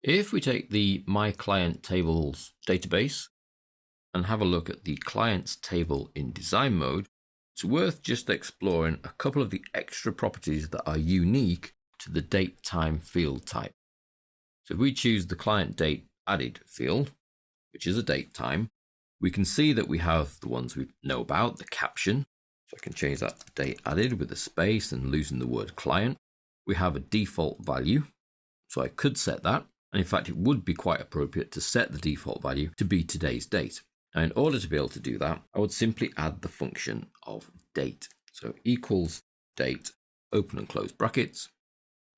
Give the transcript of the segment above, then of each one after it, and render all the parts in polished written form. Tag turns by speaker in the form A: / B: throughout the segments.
A: If we take the My Client Tables database and have a look at the clients table in design mode, it's worth just exploring a couple of the extra properties that are unique to the date time field type. So if we choose the client date added field, which is a date time, we can see that we have the ones we know about, the caption. So I can change that to date added with a space and losing the word client. We have a default value, so I could set that. And in fact, it would be quite appropriate to set the default value to be today's date. Now, in order to be able to do that, I would simply add the function of date. So equals date, open and close brackets.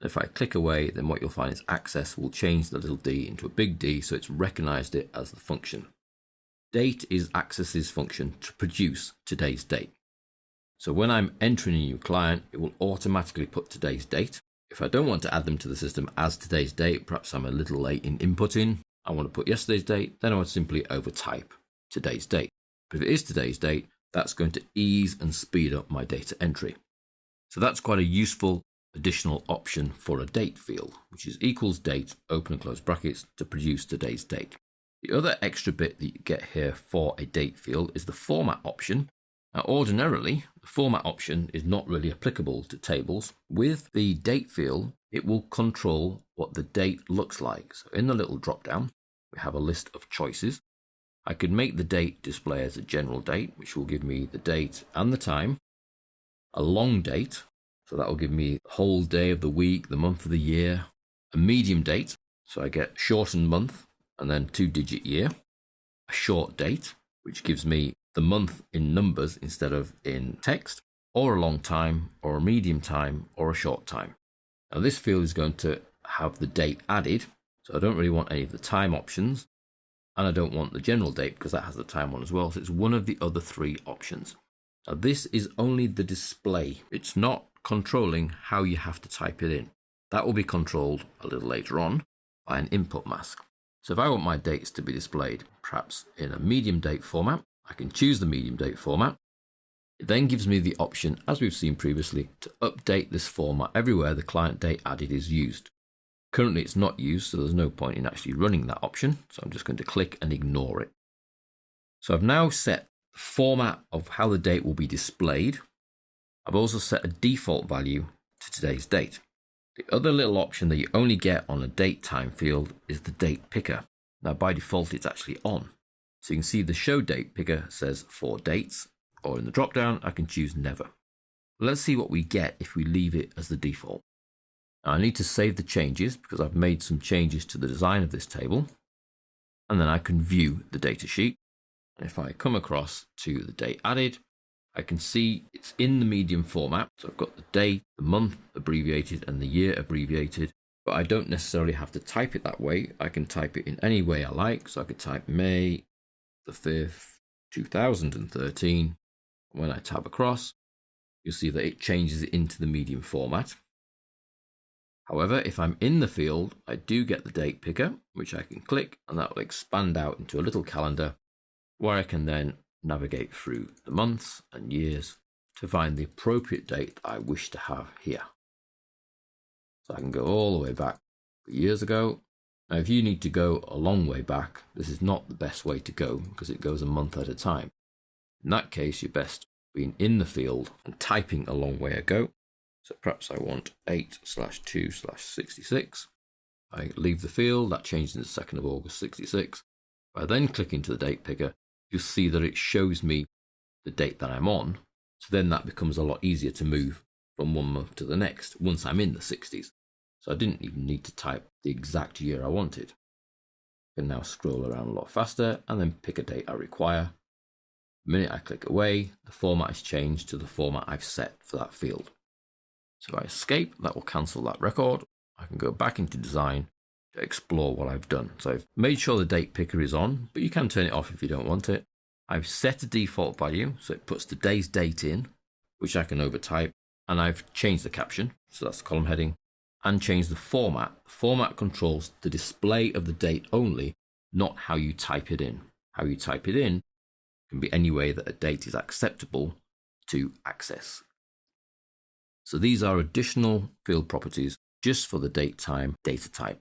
A: If I click away, then what you'll find is access will change the little d into a big D, so it's recognized it as the function. Date is access's function to produce today's date. So when I'm entering a new client, it will automatically put today's date. If I don't want to add them to the system as today's date, perhaps I'm a little late in inputting, I want to put yesterday's date, then I would simply overtype today's date. But if it is today's date, that's going to ease and speed up my data entry. So that's quite a useful additional option for a date field, which is equals date, open and close brackets, to produce today's date. The other extra bit that you get here for a date field is the format option. Now, ordinarily, the format option is not really applicable to tables. With the date field, it will control what the date looks like. So in the little drop down, we have a list of choices. I could make the date display as a general date, which will give me the date and the time, a long date, so that will give me the whole day of the week, the month of the year, a medium date, so I get shortened month and then 2-digit year, a short date, which gives me the month in numbers instead of in text, or a long time, or a medium time, or a short time. Now this field is going to have the date added, so I don't really want any of the time options, and I don't want the general date because that has the time one as well, so it's one of the other three options. Now this is only the display. It's not controlling how you have to type it in. That will be controlled a little later on by an input mask. So if I want my dates to be displayed perhaps in a medium date format, I can choose the medium date format. It then gives me the option, as we've seen previously, to update this format everywhere the client date added is used. Currently it's not used, so there's no point in actually running that option. So I'm just going to click and ignore it. So I've now set the format of how the date will be displayed. I've also set a default value to today's date. The other little option that you only get on a date time field is the date picker. Now by default it's actually on. So you can see the show date picker says for dates, or in the drop down I can choose never. Let's see what we get if we leave it as the default. Now I need to save the changes because I've made some changes to the design of this table, and then I can view the data sheet. And if I come across to the date added, I can see it's in the medium format. So I've got the date, the month abbreviated and the year abbreviated, but I don't necessarily have to type it that way. I can type it in any way I like. So I could type May the 5th, 2013. When I tab across, you'll see that it changes it into the medium format. However, if I'm in the field, I do get the date picker, which I can click, and that will expand out into a little calendar where I can then navigate through the months and years to find the appropriate date that I wish to have here. So I can go all the way back years ago. Now, if you need to go a long way back, this is not the best way to go because it goes a month at a time. In that case, you're best being in the field and typing a long way ago. So perhaps I want 8/2/66. I leave the field, that changed in the 2nd of August 66. If I then click into the date picker, you'll see that it shows me the date that I'm on. So then that becomes a lot easier to move from one month to the next once I'm in the 60s. So I didn't even need to type the exact year I wanted. I can now scroll around a lot faster and then pick a date I require. The minute I click away, the format is changed to the format I've set for that field. So if I escape, that will cancel that record. I can go back into design to explore what I've done. So I've made sure the date picker is on, but you can turn it off if you don't want it. I've set a default value, so it puts today's date in, which I can overtype, and I've changed the caption, so that's the column heading, and changed the format. The format controls the display of the date only, not how you type it in. How you type it in can be any way that a date is acceptable to access. So these are additional field properties just for the date time data type.